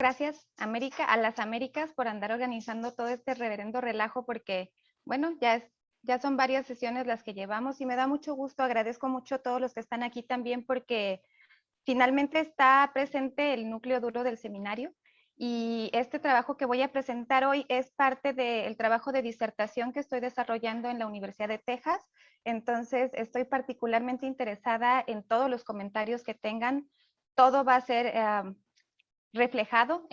Gracias, América, a las Américas por andar organizando todo este reverendo relajo porque, bueno, ya son varias sesiones las que llevamos y me da mucho gusto, agradezco mucho a todos los que están aquí también porque finalmente está presente el núcleo duro del seminario y este trabajo que voy a presentar hoy es parte del trabajo de disertación que estoy desarrollando en la Universidad de Texas. Entonces, estoy particularmente interesada en todos los comentarios que tengan. Todo va a ser reflejado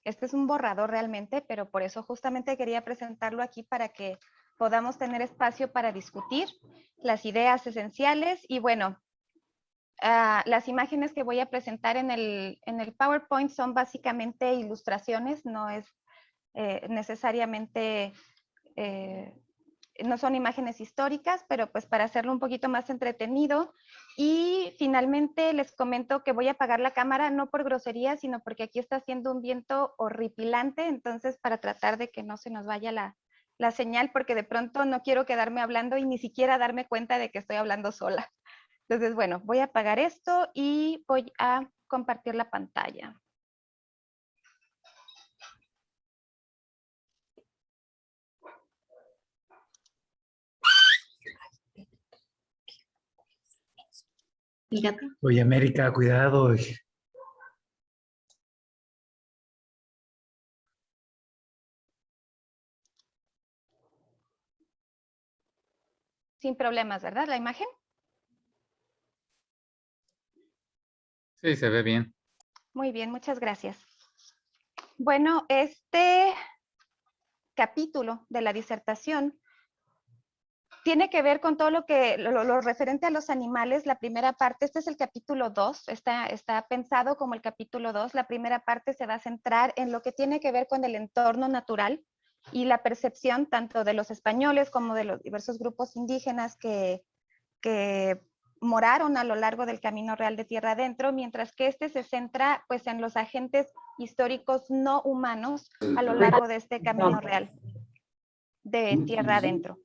este es un borrador realmente, pero por eso justamente quería presentarlo aquí para que podamos tener espacio para discutir las ideas esenciales y bueno, las imágenes que voy a presentar en el PowerPoint son básicamente ilustraciones, no es necesariamente, no son imágenes históricas, pero pues para hacerlo un poquito más entretenido. Y finalmente les comento que voy a apagar la cámara, no por grosería, sino porque aquí está haciendo un viento horripilante, entonces para tratar de que no se nos vaya la señal, porque de pronto no quiero quedarme hablando y ni siquiera darme cuenta de que estoy hablando sola. Entonces, bueno, voy a apagar esto y voy a compartir la pantalla. Oye, América, cuidado. Sin problemas, ¿verdad? La imagen. Sí, se ve bien. Muy bien, muchas gracias. Bueno, este capítulo de la disertación tiene que ver con todo lo referente a los animales. La primera parte, este es el capítulo 2, está pensado como el capítulo 2. La primera parte se va a centrar en lo que tiene que ver con el entorno natural y la percepción tanto de los españoles como de los diversos grupos indígenas que moraron a lo largo del Camino Real de Tierra Adentro, mientras que este se centra pues en los agentes históricos no humanos a lo largo de este Camino Real de Tierra Adentro.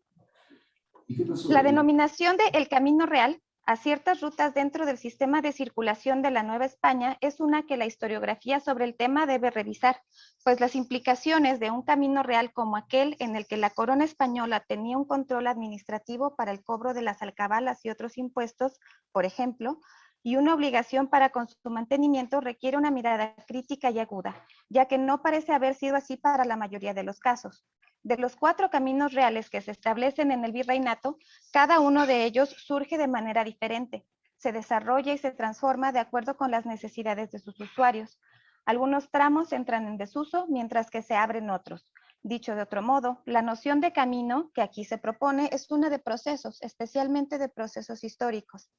La denominación de el Camino Real a ciertas rutas dentro del sistema de circulación de la Nueva España es una que la historiografía sobre el tema debe revisar, pues las implicaciones de un camino real como aquel en el que la corona española tenía un control administrativo para el cobro de las alcabalas y otros impuestos, por ejemplo, y una obligación para con su mantenimiento requiere una mirada crítica y aguda, ya que no parece haber sido así para la mayoría de los casos. De los 4 caminos reales que se establecen en el virreinato, cada uno de ellos surge de manera diferente, se desarrolla y se transforma de acuerdo con las necesidades de sus usuarios. Algunos tramos entran en desuso, mientras que se abren otros. Dicho de otro modo, la noción de camino que aquí se propone es una de procesos, especialmente de procesos históricos.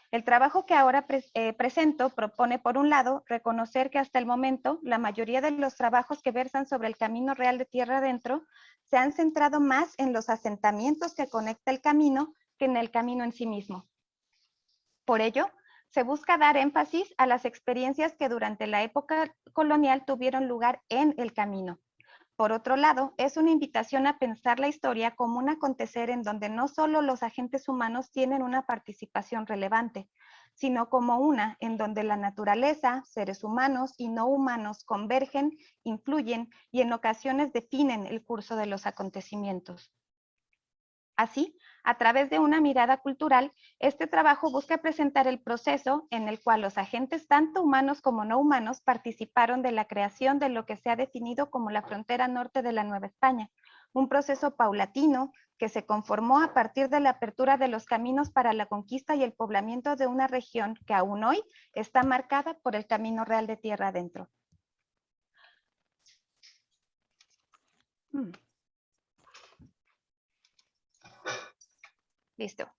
El trabajo que ahora presento propone, por un lado, reconocer que hasta el momento la mayoría de los trabajos que versan sobre el Camino Real de Tierra Adentro se han centrado más en los asentamientos que conecta el camino que en el camino en sí mismo. Por ello, se busca dar énfasis a las experiencias que durante la época colonial tuvieron lugar en el camino. Por otro lado, es una invitación a pensar la historia como un acontecer en donde no solo los agentes humanos tienen una participación relevante, sino como una en donde la naturaleza, seres humanos y no humanos convergen, influyen y en ocasiones definen el curso de los acontecimientos. Así, a través de una mirada cultural, este trabajo busca presentar el proceso en el cual los agentes tanto humanos como no humanos participaron de la creación de lo que se ha definido como la frontera norte de la Nueva España, un proceso paulatino que se conformó a partir de la apertura de los caminos para la conquista y el poblamiento de una región que aún hoy está marcada por el Camino Real de Tierra Adentro. Listo.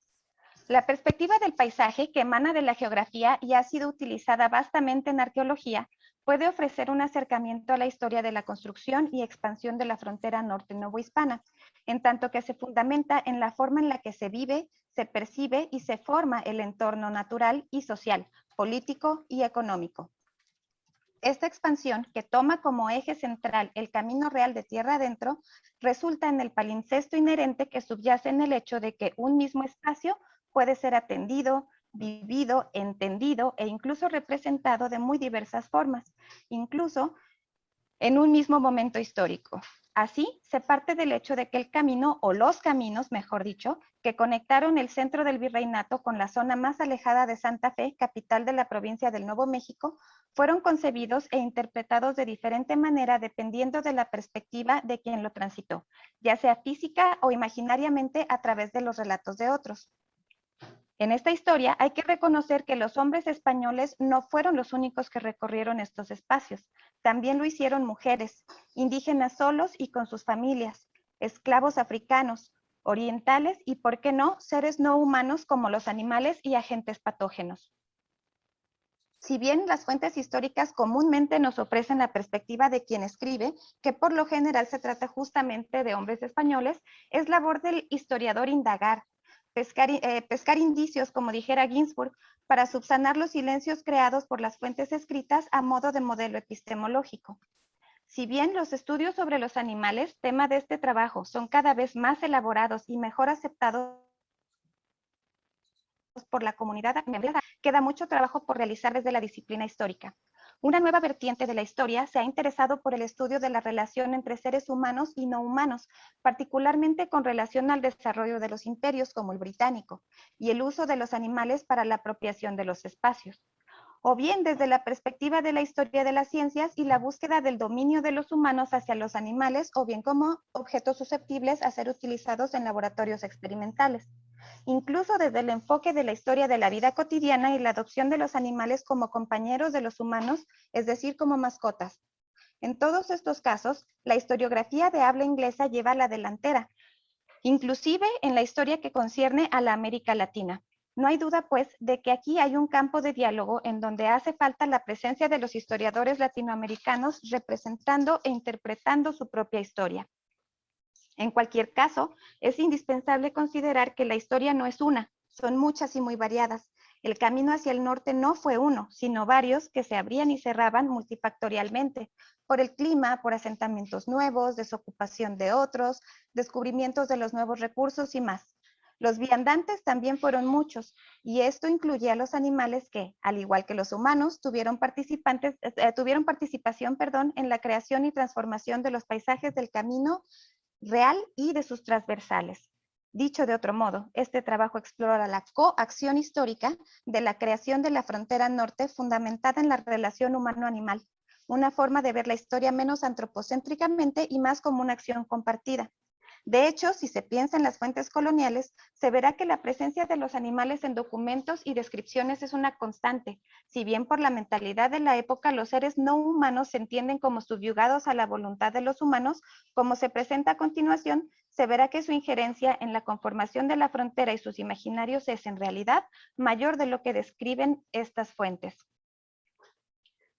La perspectiva del paisaje, que emana de la geografía y ha sido utilizada vastamente en arqueología, puede ofrecer un acercamiento a la historia de la construcción y expansión de la frontera norte novohispana, en tanto que se fundamenta en la forma en la que se vive, se percibe y se forma el entorno natural y social, político y económico. Esta expansión, que toma como eje central el Camino Real de Tierra Adentro, resulta en el palincesto inherente que subyace en el hecho de que un mismo espacio puede ser atendido, vivido, entendido e incluso representado de muy diversas formas, incluso en un mismo momento histórico. Así, se parte del hecho de que el camino, o los caminos, mejor dicho, que conectaron el centro del virreinato con la zona más alejada de Santa Fe, capital de la provincia del Nuevo México, fueron concebidos e interpretados de diferente manera dependiendo de la perspectiva de quien lo transitó, ya sea física o imaginariamente a través de los relatos de otros. En esta historia hay que reconocer que los hombres españoles no fueron los únicos que recorrieron estos espacios. También lo hicieron mujeres, indígenas solos y con sus familias, esclavos africanos, orientales y, por qué no, seres no humanos como los animales y agentes patógenos. Si bien las fuentes históricas comúnmente nos ofrecen la perspectiva de quien escribe, que por lo general se trata justamente de hombres españoles, es labor del historiador indagar, pescar indicios, como dijera Ginsburg, para subsanar los silencios creados por las fuentes escritas a modo de modelo epistemológico. Si bien los estudios sobre los animales, tema de este trabajo, son cada vez más elaborados y mejor aceptados por la comunidad, queda mucho trabajo por realizar desde la disciplina histórica. Una nueva vertiente de la historia se ha interesado por el estudio de la relación entre seres humanos y no humanos, particularmente con relación al desarrollo de los imperios como el británico, y el uso de los animales para la apropiación de los espacios. O bien desde la perspectiva de la historia de las ciencias y la búsqueda del dominio de los humanos hacia los animales, o bien como objetos susceptibles a ser utilizados en laboratorios experimentales. Incluso desde el enfoque de la historia de la vida cotidiana y la adopción de los animales como compañeros de los humanos, es decir, como mascotas. En todos estos casos, la historiografía de habla inglesa lleva a la delantera, inclusive en la historia que concierne a la América Latina. No hay duda, pues, de que aquí hay un campo de diálogo en donde hace falta la presencia de los historiadores latinoamericanos representando e interpretando su propia historia. En cualquier caso, es indispensable considerar que la historia no es una, son muchas y muy variadas. El camino hacia el norte no fue uno, sino varios que se abrían y cerraban multifactorialmente, por el clima, por asentamientos nuevos, desocupación de otros, descubrimientos de los nuevos recursos y más. Los viandantes también fueron muchos, y esto incluye a los animales que, al igual que los humanos, tuvieron participación en la creación y transformación de los paisajes del camino real y de sus transversales. Dicho de otro modo, este trabajo explora la coacción histórica de la creación de la frontera norte fundamentada en la relación humano-animal, una forma de ver la historia menos antropocéntricamente y más como una acción compartida. De hecho, si se piensa en las fuentes coloniales, se verá que la presencia de los animales en documentos y descripciones es una constante. Si bien por la mentalidad de la época los seres no humanos se entienden como subyugados a la voluntad de los humanos, como se presenta a continuación, se verá que su injerencia en la conformación de la frontera y sus imaginarios es en realidad mayor de lo que describen estas fuentes.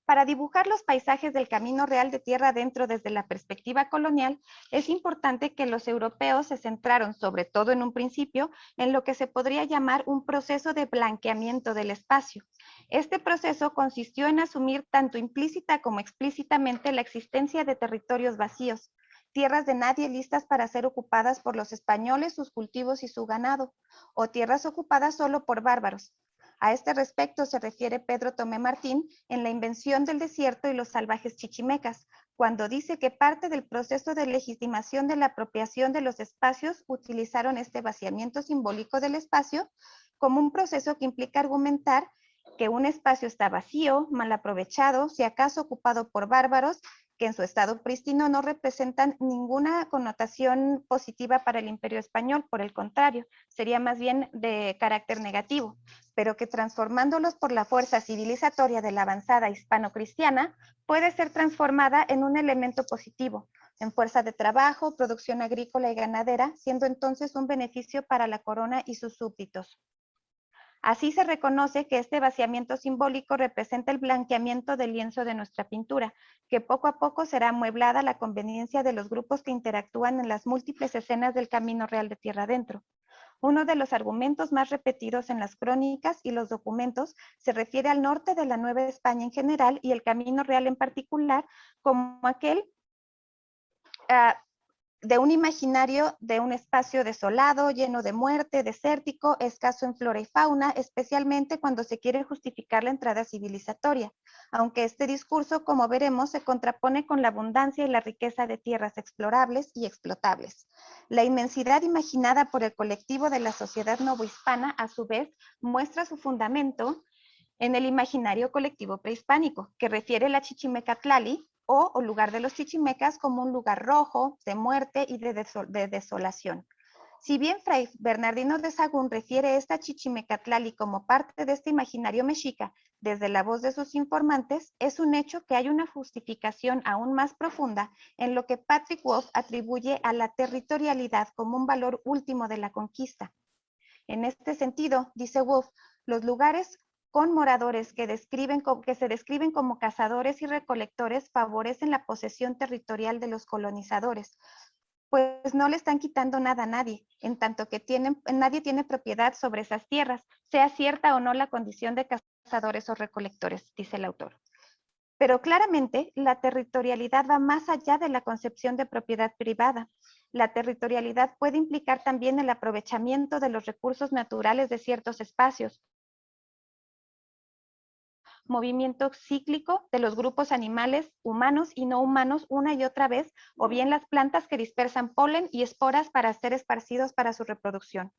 Para dibujar los paisajes del camino real de tierra adentro desde la perspectiva colonial, es importante que los europeos se centraron, sobre todo en un principio, en lo que se podría llamar un proceso de blanqueamiento del espacio. Este proceso consistió en asumir tanto implícita como explícitamente la existencia de territorios vacíos, tierras de nadie listas para ser ocupadas por los españoles, sus cultivos y su ganado, o tierras ocupadas solo por bárbaros. A este respecto se refiere Pedro Tomé Martín en La invención del desierto y los salvajes chichimecas, cuando dice que parte del proceso de legitimación de la apropiación de los espacios utilizaron este vaciamiento simbólico del espacio como un proceso que implica argumentar que un espacio está vacío, mal aprovechado, si acaso ocupado por bárbaros, que en su estado prístino no representan ninguna connotación positiva para el imperio español, por el contrario, sería más bien de carácter negativo, pero que transformándolos por la fuerza civilizatoria de la avanzada hispano-cristiana, puede ser transformada en un elemento positivo, en fuerza de trabajo, producción agrícola y ganadera, siendo entonces un beneficio para la corona y sus súbditos. Así se reconoce que este vaciamiento simbólico representa el blanqueamiento del lienzo de nuestra pintura, que poco a poco será amueblada a la conveniencia de los grupos que interactúan en las múltiples escenas del camino real de tierra adentro. Uno de los argumentos más repetidos en las crónicas y los documentos se refiere al norte de la Nueva España en general y el camino real en particular como aquel de un imaginario de un espacio desolado, lleno de muerte, desértico, escaso en flora y fauna, especialmente cuando se quiere justificar la entrada civilizatoria, aunque este discurso, como veremos, se contrapone con la abundancia y la riqueza de tierras explorables y explotables. La inmensidad imaginada por el colectivo de la sociedad novohispana, a su vez, muestra su fundamento en el imaginario colectivo prehispánico, que refiere la Chichimecatlali, o lugar de los chichimecas, como un lugar rojo, de muerte y de desolación. Si bien Fray Bernardino de Sahagún refiere esta Chichimecatlali como parte de este imaginario mexica desde la voz de sus informantes, es un hecho que hay una justificación aún más profunda en lo que Patrick Wolf atribuye a la territorialidad como un valor último de la conquista. En este sentido, dice Wolf, los lugares con moradores que se describen como cazadores y recolectores favorecen la posesión territorial de los colonizadores, pues no le están quitando nada a nadie, en tanto que nadie tiene propiedad sobre esas tierras, sea cierta o no la condición de cazadores o recolectores, dice el autor. Pero claramente la territorialidad va más allá de la concepción de propiedad privada. La territorialidad puede implicar también el aprovechamiento de los recursos naturales de ciertos espacios, movimiento cíclico de los grupos animales, humanos y no humanos una y otra vez, o bien las plantas que dispersan polen y esporas para ser esparcidos para su reproducción.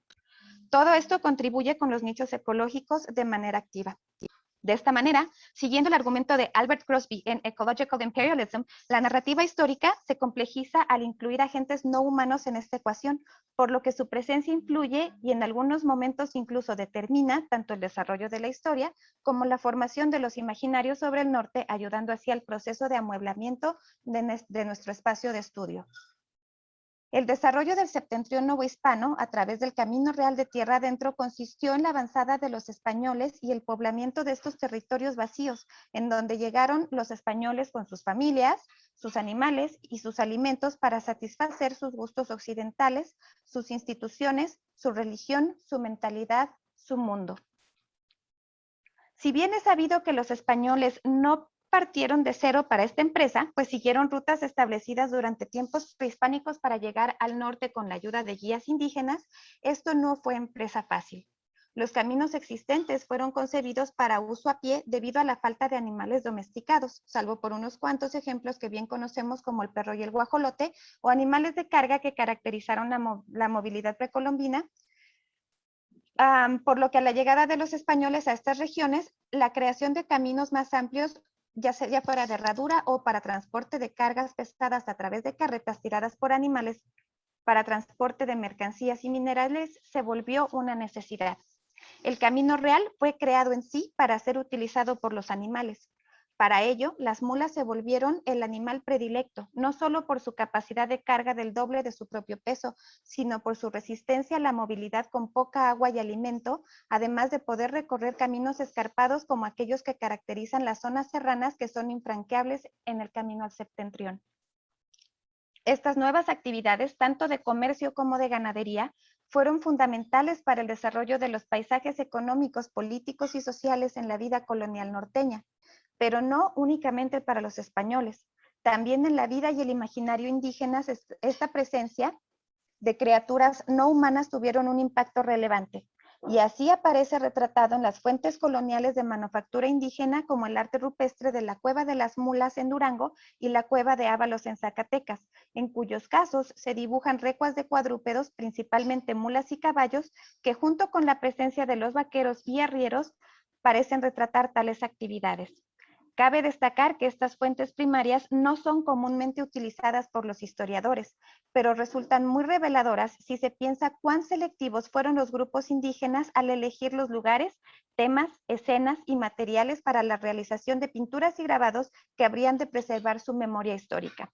Todo esto contribuye con los nichos ecológicos de manera activa. De esta manera, siguiendo el argumento de Albert Crosby en Ecological Imperialism, la narrativa histórica se complejiza al incluir agentes no humanos en esta ecuación, por lo que su presencia influye y en algunos momentos incluso determina tanto el desarrollo de la historia como la formación de los imaginarios sobre el norte, ayudando así al proceso de amueblamiento de nuestro espacio de estudio. El desarrollo del septentrión novohispano a través del Camino Real de Tierra Adentro consistió en la avanzada de los españoles y el poblamiento de estos territorios vacíos, en donde llegaron los españoles con sus familias, sus animales y sus alimentos para satisfacer sus gustos occidentales, sus instituciones, su religión, su mentalidad, su mundo. Si bien es sabido que los españoles no partieron de cero para esta empresa, pues siguieron rutas establecidas durante tiempos prehispánicos para llegar al norte con la ayuda de guías indígenas, esto no fue empresa fácil. Los caminos existentes fueron concebidos para uso a pie debido a la falta de animales domesticados, salvo por unos cuantos ejemplos que bien conocemos como el perro y el guajolote, o animales de carga que caracterizaron la movilidad precolombina. Por lo que a la llegada de los españoles a estas regiones, la creación de caminos más amplios, ya fuera de herradura o para transporte de cargas pesadas a través de carretas tiradas por animales para transporte de mercancías y minerales, se volvió una necesidad. El camino real fue creado en sí para ser utilizado por los animales. Para ello, las mulas se volvieron el animal predilecto, no solo por su capacidad de carga del doble de su propio peso, sino por su resistencia a la movilidad con poca agua y alimento, además de poder recorrer caminos escarpados como aquellos que caracterizan las zonas serranas que son infranqueables en el camino al septentrión. Estas nuevas actividades, tanto de comercio como de ganadería, fueron fundamentales para el desarrollo de los paisajes económicos, políticos y sociales en la vida colonial norteña, pero no únicamente para los españoles. También en la vida y el imaginario indígenas, esta presencia de criaturas no humanas tuvieron un impacto relevante. Y así aparece retratado en las fuentes coloniales de manufactura indígena como el arte rupestre de la Cueva de las Mulas en Durango y la Cueva de Ábalos en Zacatecas, en cuyos casos se dibujan recuas de cuadrúpedos, principalmente mulas y caballos, que junto con la presencia de los vaqueros y arrieros parecen retratar tales actividades. Cabe destacar que estas fuentes primarias no son comúnmente utilizadas por los historiadores, pero resultan muy reveladoras si se piensa cuán selectivos fueron los grupos indígenas al elegir los lugares, temas, escenas y materiales para la realización de pinturas y grabados que habrían de preservar su memoria histórica.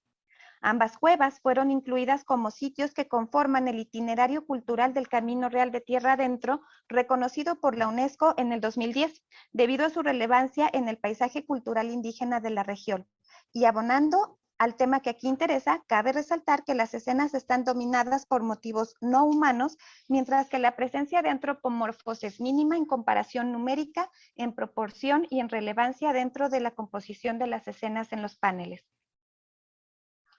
Ambas cuevas fueron incluidas como sitios que conforman el itinerario cultural del Camino Real de Tierra Adentro, reconocido por la UNESCO en el 2010, debido a su relevancia en el paisaje cultural indígena de la región. Y abonando al tema que aquí interesa, cabe resaltar que las escenas están dominadas por motivos no humanos, mientras que la presencia de antropomorfos es mínima en comparación numérica, en proporción y en relevancia dentro de la composición de las escenas en los paneles.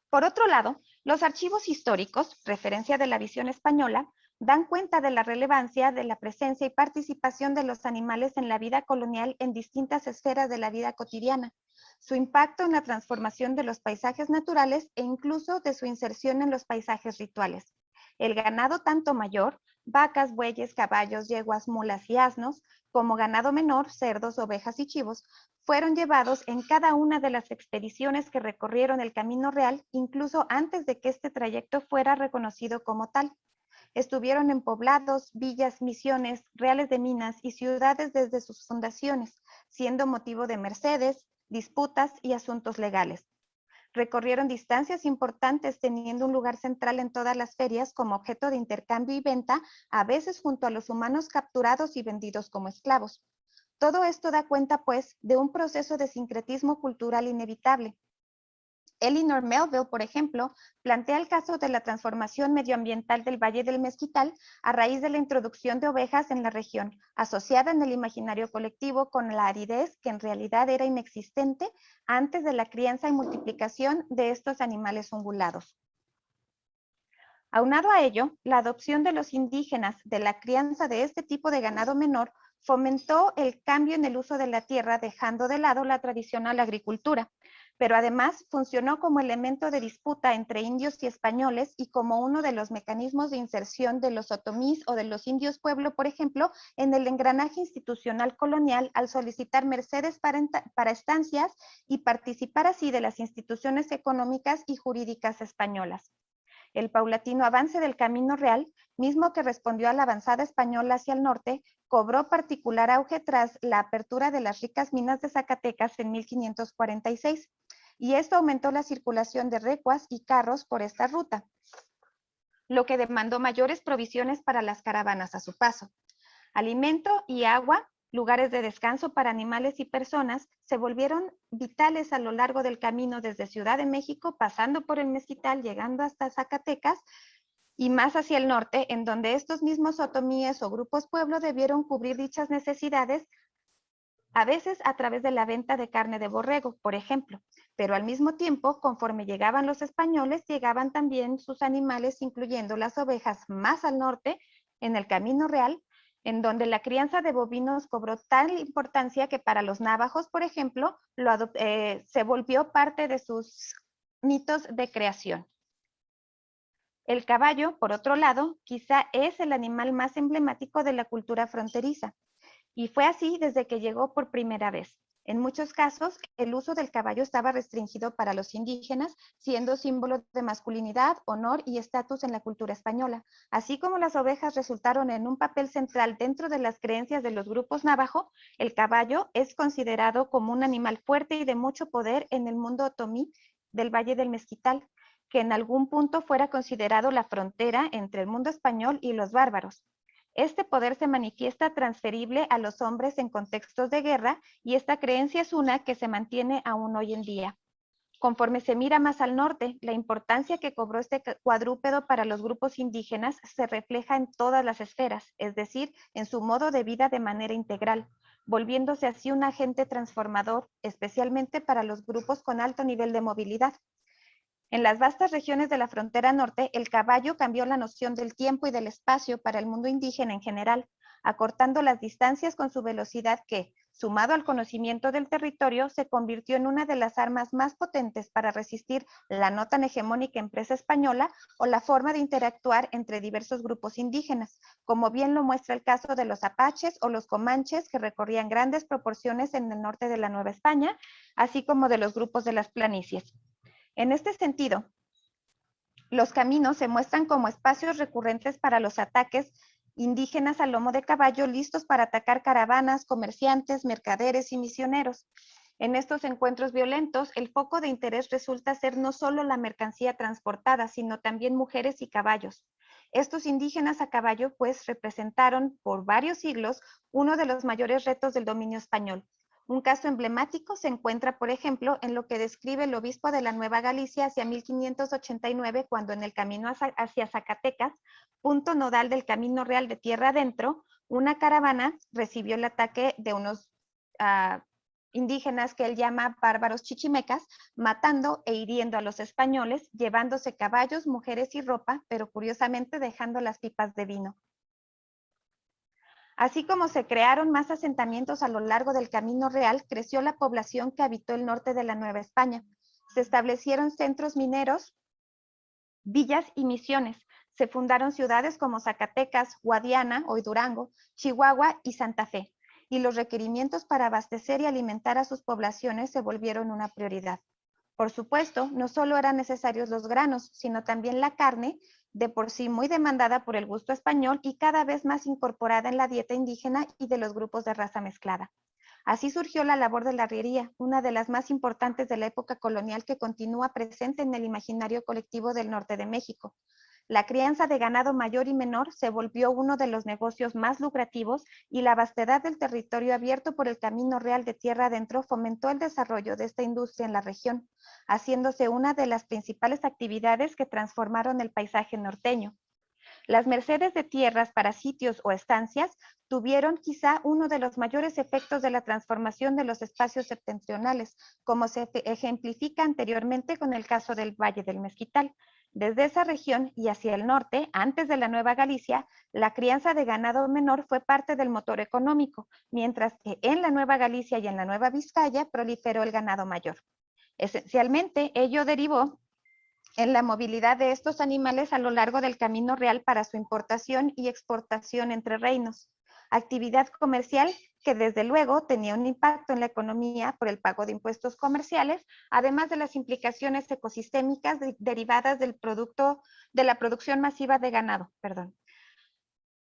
Por otro lado, Los archivos históricos, referencia de la visión española, dan cuenta de la relevancia de la presencia y participación de los animales en la vida colonial en distintas esferas de la vida cotidiana, su impacto en la transformación de los paisajes naturales e incluso de su inserción en los paisajes rituales. El ganado tanto mayor, vacas, bueyes, caballos, yeguas, mulas y asnos, como ganado menor, cerdos, ovejas y chivos, fueron llevados en cada una de las expediciones que recorrieron el Camino Real, incluso antes de que este trayecto fuera reconocido como tal. Estuvieron en poblados, villas, misiones, reales de minas y ciudades desde sus fundaciones, siendo motivo de mercedes, disputas y asuntos legales. Recorrieron distancias importantes teniendo un lugar central en todas las ferias como objeto de intercambio y venta, a veces junto a los humanos capturados y vendidos como esclavos. Todo esto da cuenta, pues, de un proceso de sincretismo cultural inevitable. Elinor Melville, por ejemplo, plantea el caso de la transformación medioambiental del Valle del Mezquital a raíz de la introducción de ovejas en la región, asociada en el imaginario colectivo con la aridez que en realidad era inexistente antes de la crianza y multiplicación de estos animales ungulados. Aunado a ello, la adopción de los indígenas de la crianza de este tipo de ganado menor fomentó el cambio en el uso de la tierra, dejando de lado la tradicional agricultura, pero además funcionó como elemento de disputa entre indios y españoles y como uno de los mecanismos de inserción de los otomís o de los indios pueblo, por ejemplo, en el engranaje institucional colonial al solicitar mercedes para estancias y participar así de las instituciones económicas y jurídicas españolas. El paulatino avance del Camino Real, mismo que respondió a la avanzada española hacia el norte, cobró particular auge tras la apertura de las ricas minas de Zacatecas en 1546, y esto aumentó la circulación de recuas y carros por esta ruta, lo que demandó mayores provisiones para las caravanas a su paso. Alimento y agua, lugares de descanso para animales y personas, se volvieron vitales a lo largo del camino desde Ciudad de México, pasando por el Mezquital, llegando hasta Zacatecas y más hacia el norte, en donde estos mismos otomíes o grupos pueblo debieron cubrir dichas necesidades, a veces a través de la venta de carne de borrego, por ejemplo, pero al mismo tiempo, conforme llegaban los españoles, llegaban también sus animales, incluyendo las ovejas más al norte, en el Camino Real, en donde la crianza de bovinos cobró tal importancia que para los navajos, por ejemplo, se volvió parte de sus mitos de creación. El caballo, por otro lado, quizá es el animal más emblemático de la cultura fronteriza, y fue así desde que llegó por primera vez. En muchos casos, el uso del caballo estaba restringido para los indígenas, siendo símbolo de masculinidad, honor y estatus en la cultura española. Así como las ovejas resultaron en un papel central dentro de las creencias de los grupos navajo, el caballo es considerado como un animal fuerte y de mucho poder en el mundo otomí del Valle del Mezquital, que en algún punto fuera considerado la frontera entre el mundo español y los bárbaros. Este poder se manifiesta transferible a los hombres en contextos de guerra y esta creencia es una que se mantiene aún hoy en día. Conforme se mira más al norte, la importancia que cobró este cuadrúpedo para los grupos indígenas se refleja en todas las esferas, es decir, en su modo de vida de manera integral, volviéndose así un agente transformador, especialmente para los grupos con alto nivel de movilidad. En las vastas regiones de la frontera norte, el caballo cambió la noción del tiempo y del espacio para el mundo indígena en general, acortando las distancias con su velocidad que, sumado al conocimiento del territorio, se convirtió en una de las armas más potentes para resistir la no tan hegemónica empresa española o la forma de interactuar entre diversos grupos indígenas, como bien lo muestra el caso de los apaches o los comanches que recorrían grandes proporciones en el norte de la Nueva España, así como de los grupos de las planicies. En este sentido, los caminos se muestran como espacios recurrentes para los ataques indígenas a lomo de caballo listos para atacar caravanas, comerciantes, mercaderes y misioneros. En estos encuentros violentos, el foco de interés resulta ser no solo la mercancía transportada, sino también mujeres y caballos. Estos indígenas a caballo, pues, representaron por varios siglos uno de los mayores retos del dominio español. Un caso emblemático se encuentra, por ejemplo, en lo que describe el obispo de la Nueva Galicia hacia 1589, cuando en el camino hacia Zacatecas, punto nodal del Camino Real de tierra adentro, una caravana recibió el ataque de unos indígenas que él llama bárbaros chichimecas, matando e hiriendo a los españoles, llevándose caballos, mujeres y ropa, pero curiosamente dejando las pipas de vino. Así como se crearon más asentamientos a lo largo del Camino Real, creció la población que habitó el norte de la Nueva España. Se establecieron centros mineros, villas y misiones. Se fundaron ciudades como Zacatecas, Guadiana, hoy Durango, Chihuahua y Santa Fe. Y los requerimientos para abastecer y alimentar a sus poblaciones se volvieron una prioridad. Por supuesto, no solo eran necesarios los granos, sino también la carne, de por sí muy demandada por el gusto español y cada vez más incorporada en la dieta indígena y de los grupos de raza mezclada. Así surgió la labor de la arriería, una de las más importantes de la época colonial que continúa presente en el imaginario colectivo del norte de México. La crianza de ganado mayor y menor se volvió uno de los negocios más lucrativos y la vastedad del territorio abierto por el Camino Real de tierra adentro fomentó el desarrollo de esta industria en la región, haciéndose una de las principales actividades que transformaron el paisaje norteño. Las mercedes de tierras para sitios o estancias tuvieron quizá uno de los mayores efectos de la transformación de los espacios septentrionales, como se ejemplifica anteriormente con el caso del Valle del Mezquital. Desde esa región y hacia el norte, antes de la Nueva Galicia, la crianza de ganado menor fue parte del motor económico, mientras que en la Nueva Galicia y en la Nueva Vizcaya proliferó el ganado mayor. Esencialmente, ello derivó en la movilidad de estos animales a lo largo del Camino Real para su importación y exportación entre reinos. Actividad comercial que desde luego tenía un impacto en la economía por el pago de impuestos comerciales, además de las implicaciones ecosistémicas derivadas de la producción masiva de ganado.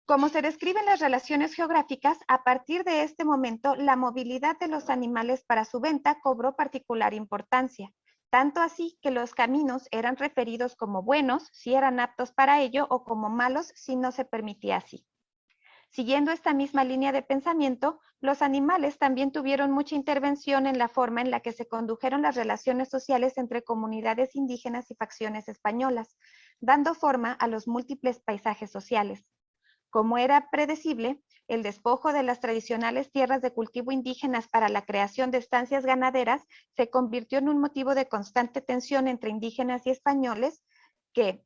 Como se describen las relaciones geográficas, a partir de este momento, la movilidad de los animales para su venta cobró particular importancia. Tanto así que los caminos eran referidos como buenos si eran aptos para ello o como malos si no se permitía así. Siguiendo esta misma línea de pensamiento, los animales también tuvieron mucha intervención en la forma en la que se condujeron las relaciones sociales entre comunidades indígenas y facciones españolas, dando forma a los múltiples paisajes sociales. Como era predecible, el despojo de las tradicionales tierras de cultivo indígenas para la creación de estancias ganaderas se convirtió en un motivo de constante tensión entre indígenas y españoles que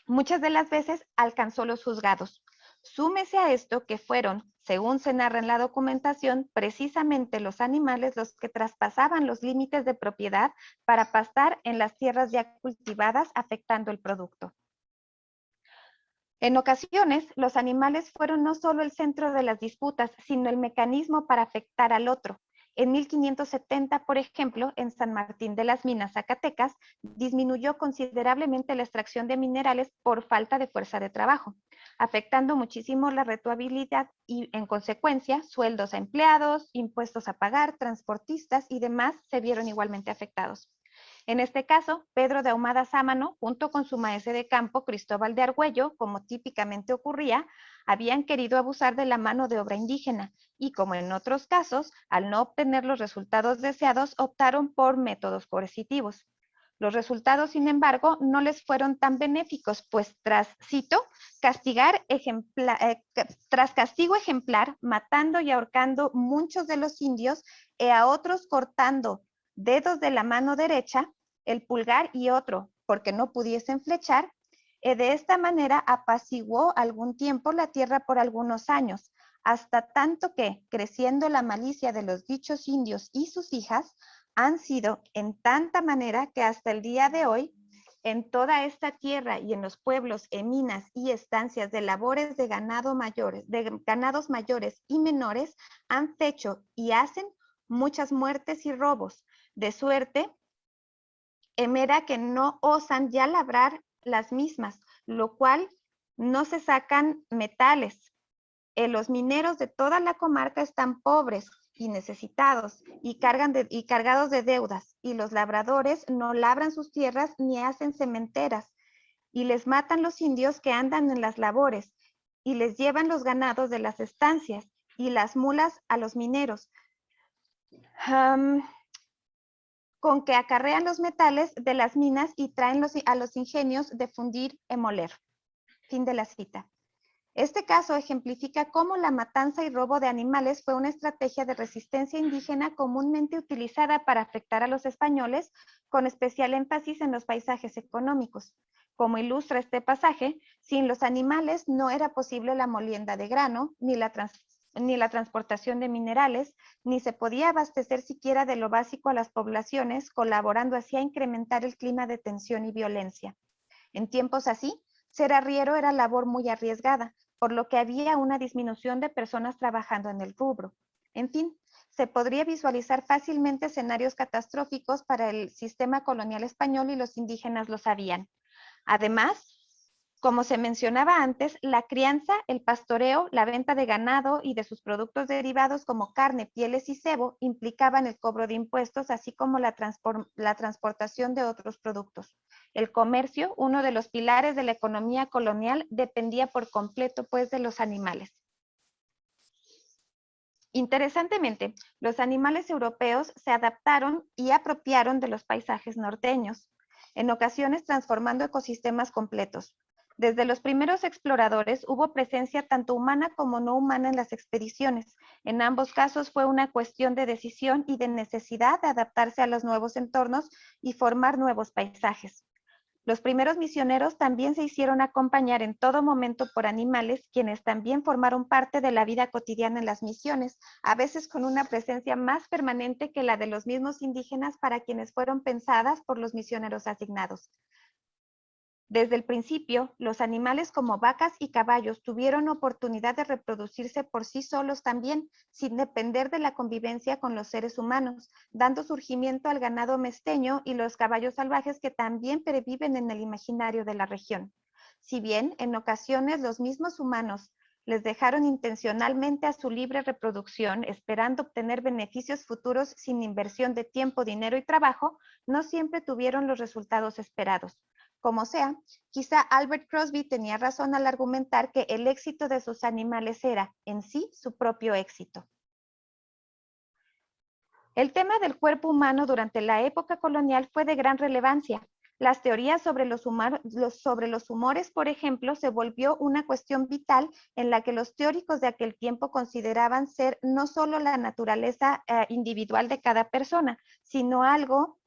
muchas de las veces alcanzó los juzgados. Súmese a esto que fueron, según se narra en la documentación, precisamente los animales los que traspasaban los límites de propiedad para pastar en las tierras ya cultivadas, afectando el producto. En ocasiones, los animales fueron no solo el centro de las disputas, sino el mecanismo para afectar al otro. En 1570, por ejemplo, en San Martín de las Minas, Zacatecas, disminuyó considerablemente la extracción de minerales por falta de fuerza de trabajo, afectando muchísimo la rentabilidad y, en consecuencia, sueldos a empleados, impuestos a pagar, transportistas y demás se vieron igualmente afectados. En este caso, Pedro de Ahumada Sámano, junto con su maestre de campo, Cristóbal de Argüello, como típicamente ocurría, habían querido abusar de la mano de obra indígena y, como en otros casos, al no obtener los resultados deseados, optaron por métodos coercitivos. Los resultados, sin embargo, no les fueron tan benéficos, pues tras castigo ejemplar, matando y ahorcando muchos de los indios y a otros cortando dedos de la mano derecha, el pulgar y otro, porque no pudiesen flechar, de esta manera apaciguó algún tiempo la tierra por algunos años, hasta tanto que, creciendo la malicia de los dichos indios y sus hijas, han sido en tanta manera que hasta el día de hoy, en toda esta tierra y en los pueblos, en minas y estancias de labores de ganados mayores y menores, han hecho y hacen muchas muertes y robos, de suerte emera que no osan ya labrar las mismas, lo cual no se sacan metales. Los mineros de toda la comarca están pobres y necesitados y cargados de deudas, y los labradores no labran sus tierras ni hacen cementeras, y les matan los indios que andan en las labores, y les llevan los ganados de las estancias y las mulas a los mineros. Con que acarrean los metales de las minas y traen a los ingenios de fundir y moler. Fin de la cita. Este caso ejemplifica cómo la matanza y robo de animales fue una estrategia de resistencia indígena comúnmente utilizada para afectar a los españoles, con especial énfasis en los paisajes económicos. Como ilustra este pasaje, sin los animales no era posible la molienda de grano, ni la transportación de minerales, ni se podía abastecer siquiera de lo básico a las poblaciones, colaborando así a incrementar el clima de tensión y violencia. En tiempos así, ser arriero era labor muy arriesgada, por lo que había una disminución de personas trabajando en el rubro. En fin, se podría visualizar fácilmente escenarios catastróficos para el sistema colonial español y los indígenas lo sabían. Además, como se mencionaba antes, la crianza, el pastoreo, la venta de ganado y de sus productos derivados como carne, pieles y cebo implicaban el cobro de impuestos, así como la transportación de otros productos. El comercio, uno de los pilares de la economía colonial, dependía por completo, pues, de los animales. Interesantemente, los animales europeos se adaptaron y apropiaron de los paisajes norteños, en ocasiones transformando ecosistemas completos. Desde los primeros exploradores hubo presencia tanto humana como no humana en las expediciones. En ambos casos fue una cuestión de decisión y de necesidad de adaptarse a los nuevos entornos y formar nuevos paisajes. Los primeros misioneros también se hicieron acompañar en todo momento por animales, quienes también formaron parte de la vida cotidiana en las misiones, a veces con una presencia más permanente que la de los mismos indígenas para quienes fueron pensadas por los misioneros asignados. Desde el principio, los animales como vacas y caballos tuvieron oportunidad de reproducirse por sí solos también, sin depender de la convivencia con los seres humanos, dando surgimiento al ganado mesteño y los caballos salvajes que también perviven en el imaginario de la región. Si bien, en ocasiones, los mismos humanos les dejaron intencionalmente a su libre reproducción, esperando obtener beneficios futuros sin inversión de tiempo, dinero y trabajo, no siempre tuvieron los resultados esperados. Como sea, quizá Albert Crosby tenía razón al argumentar que el éxito de sus animales era, en sí, su propio éxito. El tema del cuerpo humano durante la época colonial fue de gran relevancia. Las teorías sobre los humores, por ejemplo, se volvió una cuestión vital en la que los teóricos de aquel tiempo consideraban ser no solo la naturaleza individual de cada persona, sino algo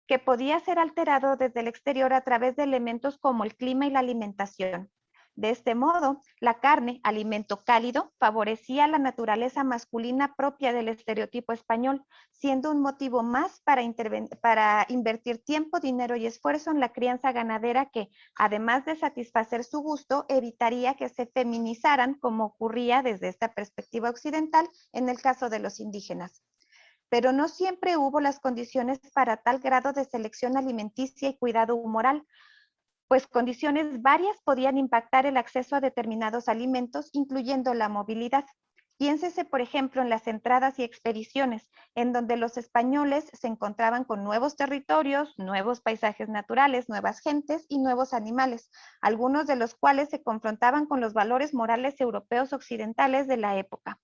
que podía ser alterado desde el exterior a través de elementos como el clima y la alimentación. De este modo, la carne, alimento cálido, favorecía la naturaleza masculina propia del estereotipo español, siendo un motivo más para invertir tiempo, dinero y esfuerzo en la crianza ganadera que, además de satisfacer su gusto, evitaría que se feminizaran como ocurría desde esta perspectiva occidental en el caso de los indígenas. Pero no siempre hubo las condiciones para tal grado de selección alimenticia y cuidado humoral, pues condiciones varias podían impactar el acceso a determinados alimentos, incluyendo la movilidad. Piénsese, por ejemplo, en las entradas y expediciones, en donde los españoles se encontraban con nuevos territorios, nuevos paisajes naturales, nuevas gentes y nuevos animales, algunos de los cuales se confrontaban con los valores morales europeos occidentales de la época.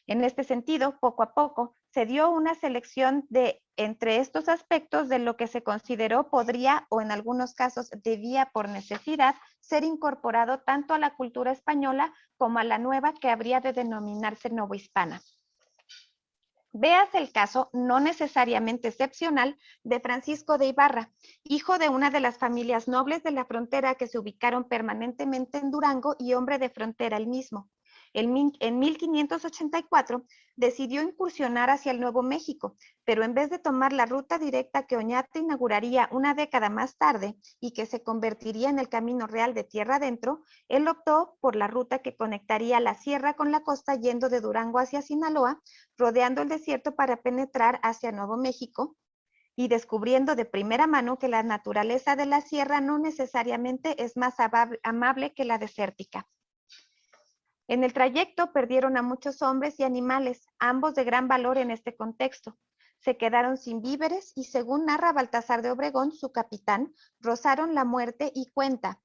En este sentido, poco a poco, se dio una selección de entre estos aspectos de lo que se consideró podría o en algunos casos debía por necesidad ser incorporado tanto a la cultura española como a la nueva que habría de denominarse novohispana. Véase el caso, no necesariamente excepcional, de Francisco de Ibarra, hijo de una de las familias nobles de la frontera que se ubicaron permanentemente en Durango y hombre de frontera él mismo. En 1584 decidió incursionar hacia el Nuevo México, pero en vez de tomar la ruta directa que Oñate inauguraría una década más tarde y que se convertiría en el camino real de tierra adentro, él optó por la ruta que conectaría la sierra con la costa yendo de Durango hacia Sinaloa, rodeando el desierto para penetrar hacia Nuevo México y descubriendo de primera mano que la naturaleza de la sierra no necesariamente es más amable que la desértica. En el trayecto perdieron a muchos hombres y animales, ambos de gran valor en este contexto. Se quedaron sin víveres y, según narra Baltasar de Obregón, su capitán, rozaron la muerte y cuenta: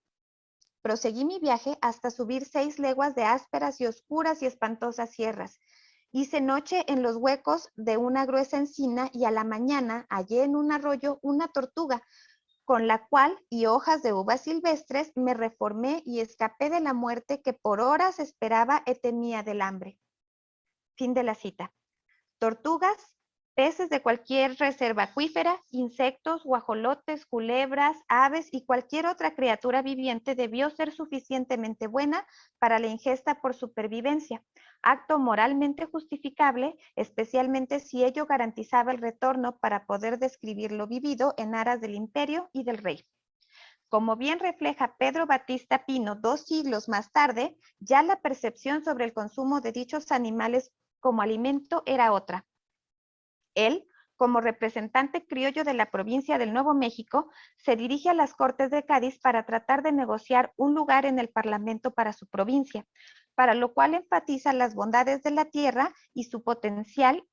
proseguí mi viaje hasta subir 6 leguas de ásperas y oscuras y espantosas sierras. Hice noche en los huecos de una gruesa encina y a la mañana hallé en un arroyo una tortuga, con la cual y hojas de uvas silvestres me reformé y escapé de la muerte que por horas esperaba y temía del hambre. Fin de la cita. Tortugas, peces de cualquier reserva acuífera, insectos, guajolotes, culebras, aves y cualquier otra criatura viviente debió ser suficientemente buena para la ingesta por supervivencia, acto moralmente justificable, especialmente si ello garantizaba el retorno para poder describir lo vivido en aras del imperio y del rey. Como bien refleja Pedro Batista Pino 2 siglos más tarde, ya la percepción sobre el consumo de dichos animales como alimento era otra. Él, como representante criollo de la provincia del Nuevo México, se dirige a las Cortes de Cádiz para tratar de negociar un lugar en el Parlamento para su provincia, para lo cual enfatiza las bondades de la tierra y su potencial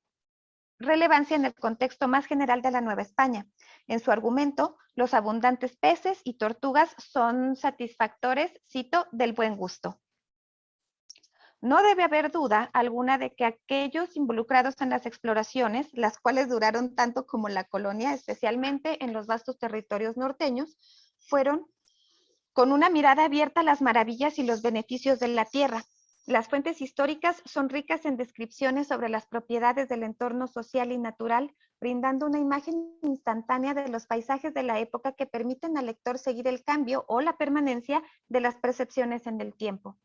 relevancia en el contexto más general de la Nueva España. En su argumento, los abundantes peces y tortugas son satisfactores, cito, del buen gusto. No debe haber duda alguna de que aquellos involucrados en las exploraciones, las cuales duraron tanto como la colonia, especialmente en los vastos territorios norteños, fueron con una mirada abierta a las maravillas y los beneficios de la tierra. Las fuentes históricas son ricas en descripciones sobre las propiedades del entorno social y natural, brindando una imagen instantánea de los paisajes de la época que permiten al lector seguir el cambio o la permanencia de las percepciones en el tiempo.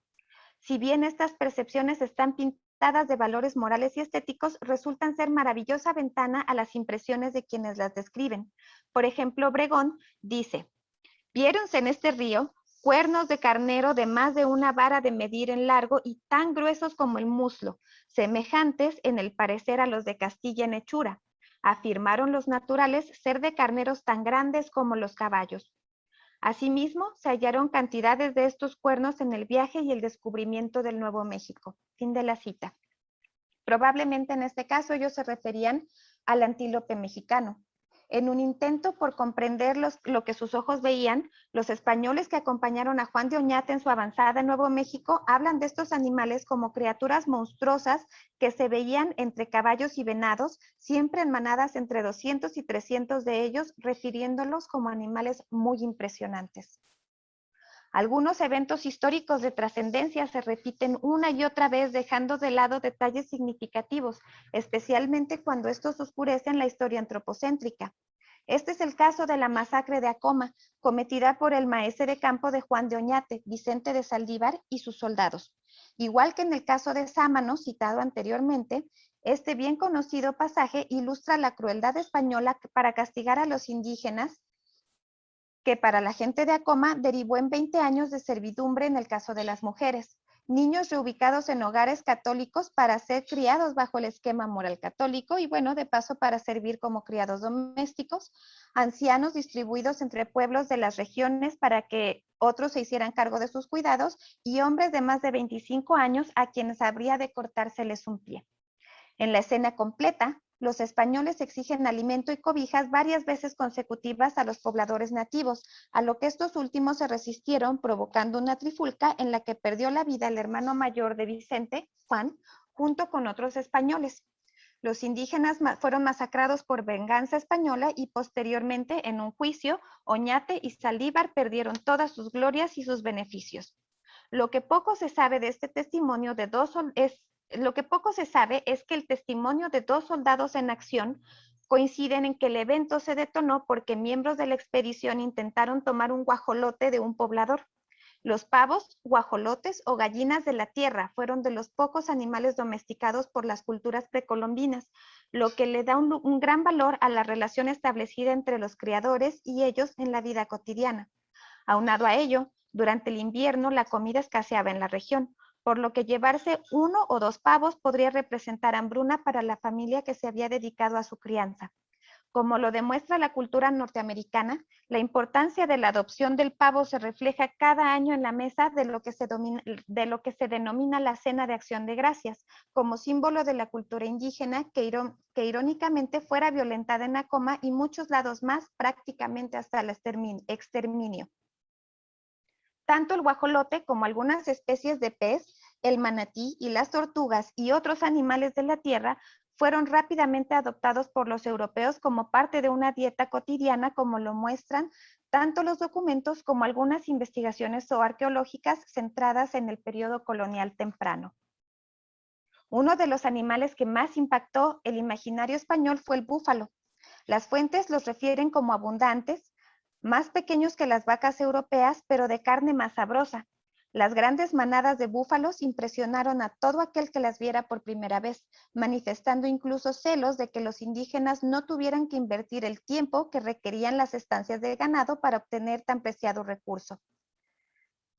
Si bien estas percepciones están pintadas de valores morales y estéticos, resultan ser maravillosa ventana a las impresiones de quienes las describen. Por ejemplo, Obregón dice: viéronse en este río cuernos de carnero de más de una vara de medir en largo y tan gruesos como el muslo, semejantes en el parecer a los de Castilla en hechura. Afirmaron los naturales ser de carneros tan grandes como los caballos. Asimismo, se hallaron cantidades de estos cuernos en el viaje y el descubrimiento del Nuevo México. Fin de la cita. Probablemente en este caso ellos se referían al antílope mexicano. En un intento por comprender lo que sus ojos veían, los españoles que acompañaron a Juan de Oñate en su avanzada en Nuevo México hablan de estos animales como criaturas monstruosas que se veían entre caballos y venados, siempre en manadas entre 200 y 300 de ellos, refiriéndolos como animales muy impresionantes. Algunos eventos históricos de trascendencia se repiten una y otra vez, dejando de lado detalles significativos, especialmente cuando estos oscurecen la historia antropocéntrica. Este es el caso de la masacre de Acoma, cometida por el maestre de campo de Juan de Oñate, Vicente de Saldívar y sus soldados. Igual que en el caso de Sámano, citado anteriormente, este bien conocido pasaje ilustra la crueldad española para castigar a los indígenas, que para la gente de Acoma derivó en 20 años de servidumbre en el caso de las mujeres, niños reubicados en hogares católicos para ser criados bajo el esquema moral católico y, bueno, de paso para servir como criados domésticos, ancianos distribuidos entre pueblos de las regiones para que otros se hicieran cargo de sus cuidados y hombres de más de 25 años a quienes habría de cortárseles un pie. En la escena completa, los españoles exigen alimento y cobijas varias veces consecutivas a los pobladores nativos, a lo que estos últimos se resistieron, provocando una trifulca en la que perdió la vida el hermano mayor de Vicente, Juan, junto con otros españoles. Los indígenas fueron masacrados por venganza española y posteriormente, en un juicio, Oñate y Saldívar perdieron todas sus glorias y sus beneficios. Lo que poco se sabe de este testimonio de Lo que poco se sabe es que el testimonio de 2 soldados en acción coinciden en que el evento se detonó porque miembros de la expedición intentaron tomar un guajolote de un poblador. Los pavos, guajolotes o gallinas de la tierra fueron de los pocos animales domesticados por las culturas precolombinas, lo que le da un gran valor a la relación establecida entre los criadores y ellos en la vida cotidiana. Aunado a ello, durante el invierno la comida escaseaba en la región, por lo que llevarse 1 o 2 pavos podría representar hambruna para la familia que se había dedicado a su crianza. Como lo demuestra la cultura norteamericana, la importancia de la adopción del pavo se refleja cada año en la mesa de lo que se denomina la Cena de Acción de Gracias, como símbolo de la cultura indígena que irónicamente fuera violentada en Acoma y muchos lados más, prácticamente hasta el exterminio. Tanto el guajolote como algunas especies de pez, el manatí y las tortugas y otros animales de la tierra fueron rápidamente adoptados por los europeos como parte de una dieta cotidiana, como lo muestran tanto los documentos como algunas investigaciones arqueológicas centradas en el periodo colonial temprano. Uno de los animales que más impactó el imaginario español fue el búfalo. Las fuentes los refieren como abundantes, más pequeños que las vacas europeas, pero de carne más sabrosa. Las grandes manadas de búfalos impresionaron a todo aquel que las viera por primera vez, manifestando incluso celos de que los indígenas no tuvieran que invertir el tiempo que requerían las estancias de ganado para obtener tan preciado recurso.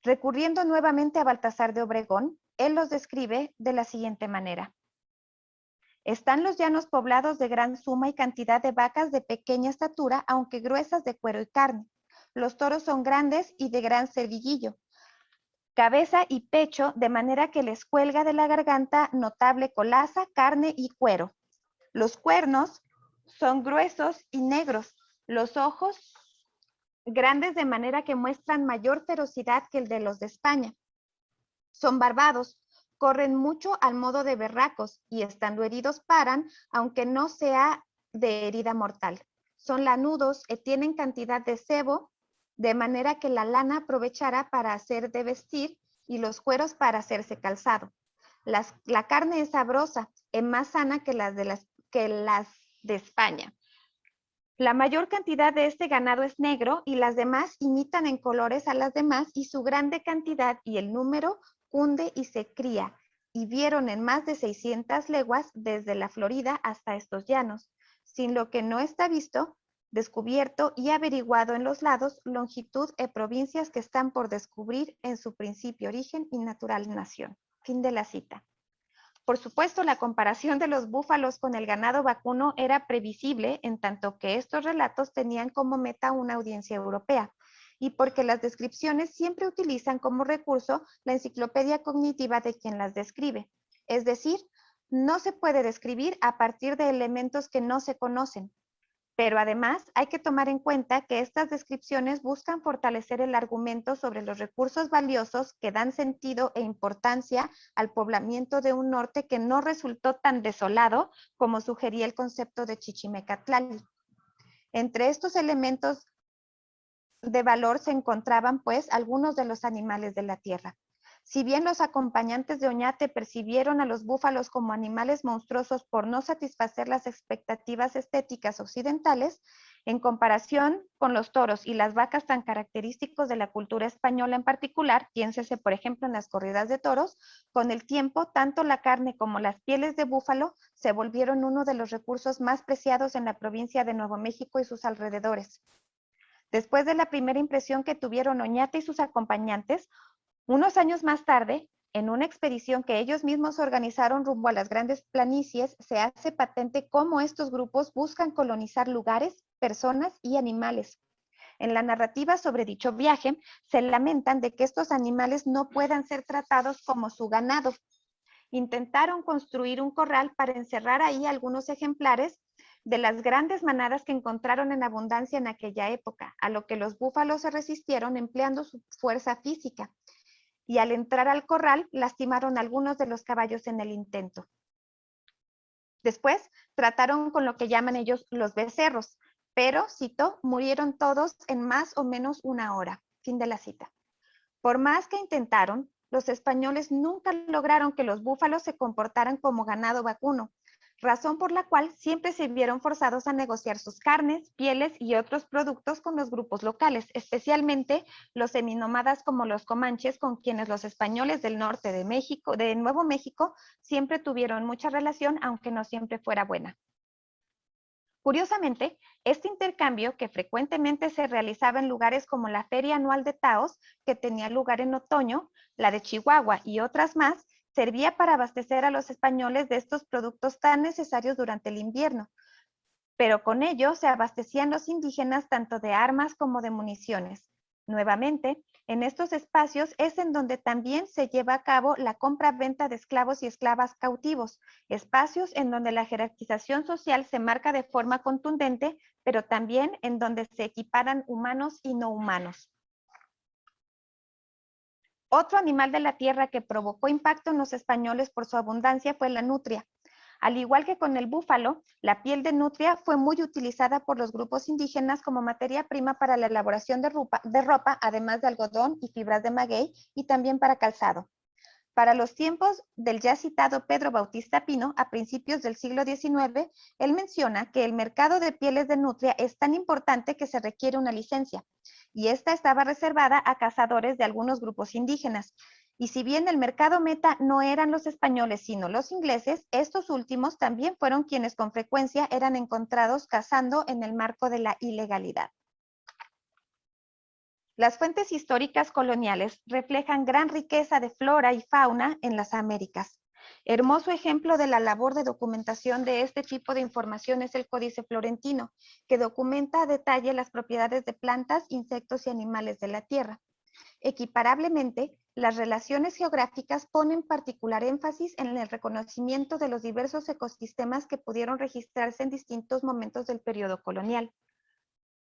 Recurriendo nuevamente a Baltasar de Obregón, él los describe de la siguiente manera. Están los llanos poblados de gran suma y cantidad de vacas de pequeña estatura, aunque gruesas de cuero y carne. Los toros son grandes y de gran cerviguillo, cabeza y pecho, de manera que les cuelga de la garganta notable colaza, carne y cuero. Los cuernos son gruesos y negros. Los ojos grandes, de manera que muestran mayor ferocidad que el de los de España. Son barbados, corren mucho al modo de berracos y estando heridos paran, aunque no sea de herida mortal. Son lanudos y tienen cantidad de sebo, de manera que la lana aprovechará para hacer de vestir y los cueros para hacerse calzado. La carne es sabrosa, es más sana que las de España. La mayor cantidad de este ganado es negro y las demás imitan en colores a las demás, y su grande cantidad y el número cunde y se cría, y vieron en más de 600 leguas desde la Florida hasta estos llanos, sin lo que no está visto, descubierto y averiguado en los lados, longitud e provincias que están por descubrir en su principio, origen y natural nación. Fin de la cita. Por supuesto, la comparación de los búfalos con el ganado vacuno era previsible, en tanto que estos relatos tenían como meta una audiencia europea, y porque las descripciones siempre utilizan como recurso la enciclopedia cognitiva de quien las describe. Es decir, no se puede describir a partir de elementos que no se conocen. Pero además hay que tomar en cuenta que estas descripciones buscan fortalecer el argumento sobre los recursos valiosos que dan sentido e importancia al poblamiento de un norte que no resultó tan desolado como sugería el concepto de Chichimecatlali. Entre estos elementos de valor se encontraban, pues, algunos de los animales de la tierra. Si bien los acompañantes de Oñate percibieron a los búfalos como animales monstruosos por no satisfacer las expectativas estéticas occidentales, en comparación con los toros y las vacas tan característicos de la cultura española en particular, piénsese por ejemplo en las corridas de toros, con el tiempo tanto la carne como las pieles de búfalo se volvieron uno de los recursos más preciados en la provincia de Nuevo México y sus alrededores. Después de la primera impresión que tuvieron Oñate y sus acompañantes, unos años más tarde, en una expedición que ellos mismos organizaron rumbo a las grandes planicies, se hace patente cómo estos grupos buscan colonizar lugares, personas y animales. En la narrativa sobre dicho viaje, se lamentan de que estos animales no puedan ser tratados como su ganado. Intentaron construir un corral para encerrar ahí algunos ejemplares de las grandes manadas que encontraron en abundancia en aquella época, a lo que los búfalos se resistieron empleando su fuerza física, y al entrar al corral lastimaron a algunos de los caballos en el intento. Después trataron con lo que llaman ellos los becerros, pero, cito, murieron todos en más o menos una hora. Fin de la cita. Por más que intentaron, los españoles nunca lograron que los búfalos se comportaran como ganado vacuno, razón por la cual siempre se vieron forzados a negociar sus carnes, pieles y otros productos con los grupos locales, especialmente los seminómadas como los comanches, con quienes los españoles del norte de México, de Nuevo México, siempre tuvieron mucha relación, aunque no siempre fuera buena. Curiosamente, este intercambio, que frecuentemente se realizaba en lugares como la Feria Anual de Taos, que tenía lugar en otoño, la de Chihuahua y otras más, servía para abastecer a los españoles de estos productos tan necesarios durante el invierno, pero con ello se abastecían los indígenas tanto de armas como de municiones. Nuevamente, en estos espacios es en donde también se lleva a cabo la compra-venta de esclavos y esclavas cautivos, espacios en donde la jerarquización social se marca de forma contundente, pero también en donde se equiparan humanos y no humanos. Otro animal de la tierra que provocó impacto en los españoles por su abundancia fue la nutria. Al igual que con el búfalo, la piel de nutria fue muy utilizada por los grupos indígenas como materia prima para la elaboración de ropa, además de algodón y fibras de maguey, y también para calzado. Para los tiempos del ya citado Pedro Bautista Pino, a principios del siglo XIX, él menciona que el mercado de pieles de nutria es tan importante que se requiere una licencia, y esta estaba reservada a cazadores de algunos grupos indígenas. Y si bien el mercado meta no eran los españoles, sino los ingleses, estos últimos también fueron quienes con frecuencia eran encontrados cazando en el marco de la ilegalidad. Las fuentes históricas coloniales reflejan gran riqueza de flora y fauna en las Américas. Hermoso ejemplo de la labor de documentación de este tipo de información es el Códice Florentino, que documenta a detalle las propiedades de plantas, insectos y animales de la tierra. Equiparablemente, las relaciones geográficas ponen particular énfasis en el reconocimiento de los diversos ecosistemas que pudieron registrarse en distintos momentos del periodo colonial.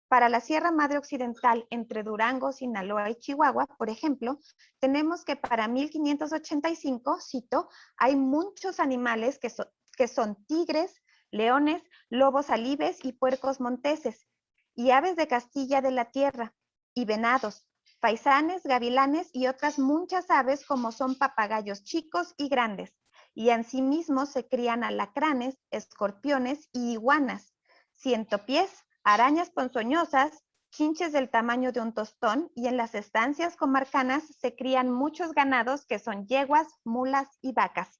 Para la Sierra Madre Occidental, entre Durango, Sinaloa y Chihuahua, por ejemplo, tenemos que para 1585, cito, hay muchos animales que son tigres, leones, lobos alibes y puercos monteses, y aves de Castilla de la Tierra, y venados, faisanes, gavilanes y otras muchas aves como son papagayos chicos y grandes, y asimismo se crían alacranes, escorpiones y iguanas, cientopiés, arañas ponzoñosas, chinches del tamaño de un tostón, y en las estancias comarcanas se crían muchos ganados que son yeguas, mulas y vacas.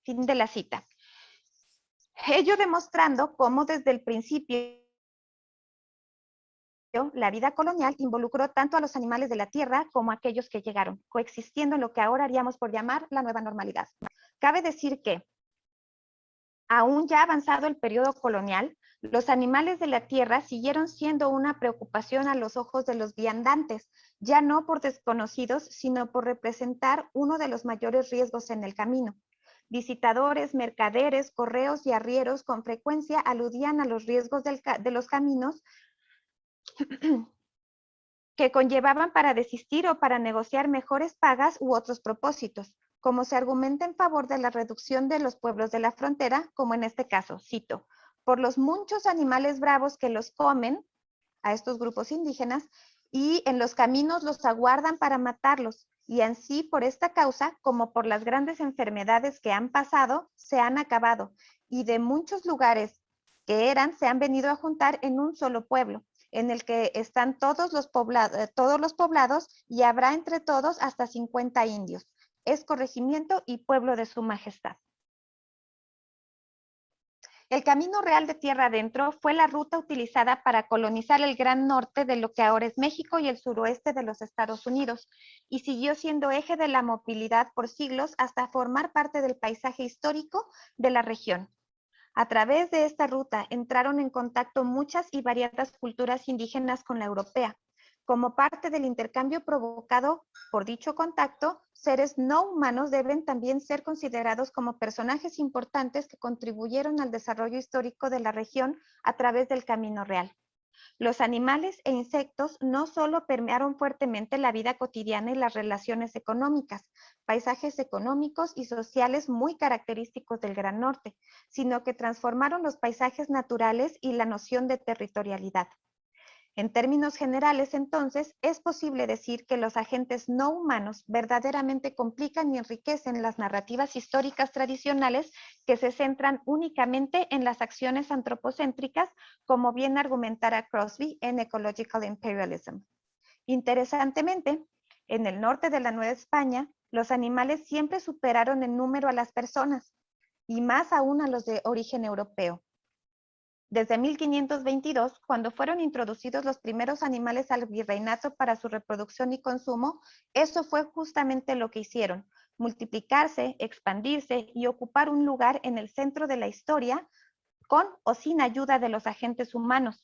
Fin de la cita. Ello demostrando cómo desde el principio la vida colonial involucró tanto a los animales de la tierra como a aquellos que llegaron, coexistiendo en lo que ahora haríamos por llamar la nueva normalidad. Cabe decir que, aún ya avanzado el periodo colonial, los animales de la tierra siguieron siendo una preocupación a los ojos de los viandantes, ya no por desconocidos, sino por representar uno de los mayores riesgos en el camino. Visitadores, mercaderes, correos y arrieros con frecuencia aludían a los riesgos de los caminos que conllevaban para desistir o para negociar mejores pagas u otros propósitos, como se argumenta en favor de la reducción de los pueblos de la frontera, como en este caso, cito, por los muchos animales bravos que los comen, a estos grupos indígenas, y en los caminos los aguardan para matarlos, y así por esta causa, como por las grandes enfermedades que han pasado, se han acabado, y de muchos lugares que eran, se han venido a juntar en un solo pueblo, en el que están todos los poblados y habrá entre todos hasta 50 indios. Es corregimiento y pueblo de su majestad. El Camino Real de Tierra Adentro fue la ruta utilizada para colonizar el gran norte de lo que ahora es México y el suroeste de los Estados Unidos, y siguió siendo eje de la movilidad por siglos hasta formar parte del paisaje histórico de la región. A través de esta ruta entraron en contacto muchas y variadas culturas indígenas con la europea. Como parte del intercambio provocado por dicho contacto, seres no humanos deben también ser considerados como personajes importantes que contribuyeron al desarrollo histórico de la región a través del Camino Real. Los animales e insectos no solo permearon fuertemente la vida cotidiana y las relaciones económicas, paisajes económicos y sociales muy característicos del Gran Norte, sino que transformaron los paisajes naturales y la noción de territorialidad. En términos generales, entonces, es posible decir que los agentes no humanos verdaderamente complican y enriquecen las narrativas históricas tradicionales que se centran únicamente en las acciones antropocéntricas, como bien argumentara Crosby en Ecological Imperialism. Interesantemente, en el norte de la Nueva España, los animales siempre superaron en número a las personas, y más aún a los de origen europeo. Desde 1522, cuando fueron introducidos los primeros animales al virreinato para su reproducción y consumo, eso fue justamente lo que hicieron: multiplicarse, expandirse y ocupar un lugar en el centro de la historia, con o sin ayuda de los agentes humanos.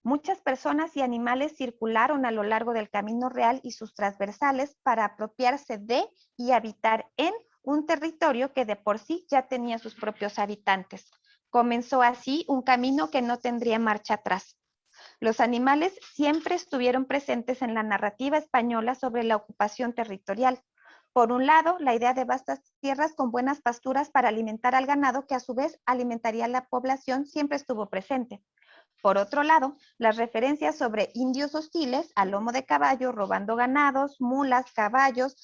Muchas personas y animales circularon a lo largo del Camino Real y sus transversales para apropiarse de y habitar en un territorio que de por sí ya tenía sus propios habitantes. Comenzó así un camino que no tendría marcha atrás. Los animales siempre estuvieron presentes en la narrativa española sobre la ocupación territorial. Por un lado, la idea de vastas tierras con buenas pasturas para alimentar al ganado, que a su vez alimentaría a la población, siempre estuvo presente. Por otro lado, las referencias sobre indios hostiles a lomo de caballo, robando ganados, mulas, caballos,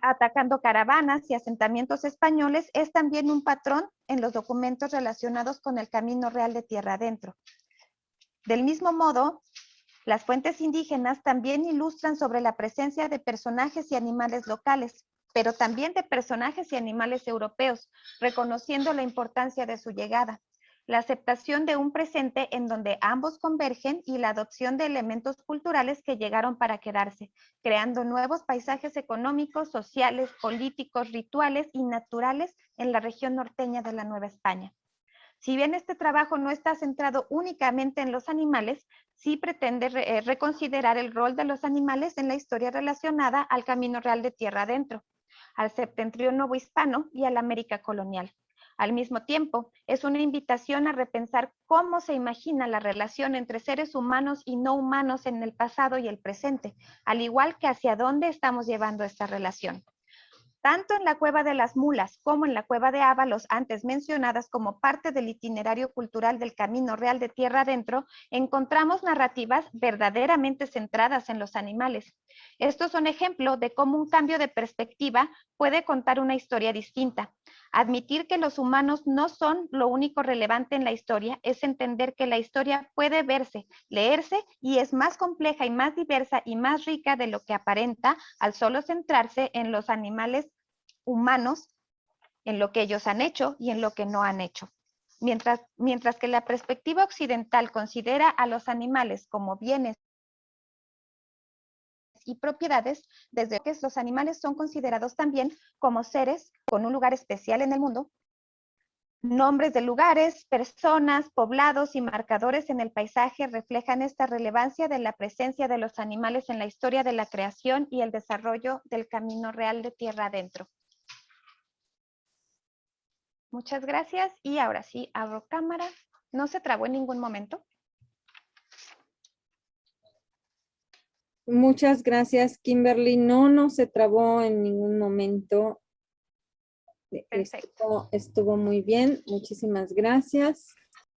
atacando caravanas y asentamientos españoles, es también un patrón en los documentos relacionados con el Camino Real de Tierra Adentro. Del mismo modo, las fuentes indígenas también ilustran sobre la presencia de personajes y animales locales, pero también de personajes y animales europeos, reconociendo la importancia de su llegada, la aceptación de un presente en donde ambos convergen y la adopción de elementos culturales que llegaron para quedarse, creando nuevos paisajes económicos, sociales, políticos, rituales y naturales en la región norteña de la Nueva España. Si bien este trabajo no está centrado únicamente en los animales, sí pretende reconsiderar el rol de los animales en la historia relacionada al Camino Real de Tierra Adentro, al septentrión novohispano y a la América colonial. Al mismo tiempo, es una invitación a repensar cómo se imagina la relación entre seres humanos y no humanos en el pasado y el presente, al igual que hacia dónde estamos llevando esta relación. Tanto en la Cueva de las Mulas como en la Cueva de Ábalos, antes mencionadas como parte del itinerario cultural del Camino Real de Tierra Adentro, encontramos narrativas verdaderamente centradas en los animales. Estos son ejemplos de cómo un cambio de perspectiva puede contar una historia distinta. Admitir que los humanos no son lo único relevante en la historia es entender que la historia puede verse, leerse y es más compleja y más diversa y más rica de lo que aparenta al solo centrarse en los animales humanos, en lo que ellos han hecho y en lo que no han hecho. Mientras que la perspectiva occidental considera a los animales como bienes y propiedades, desde que los animales son considerados también como seres con un lugar especial en el mundo, nombres de lugares, personas, poblados y marcadores en el paisaje reflejan esta relevancia de la presencia de los animales en la historia de la creación y el desarrollo del Camino Real de Tierra Adentro. Muchas gracias y ahora sí, abro cámara. ¿No se trabó en ningún momento? Muchas gracias, Kimberly. No se trabó en ningún momento. Perfecto. Estuvo muy bien. Muchísimas gracias.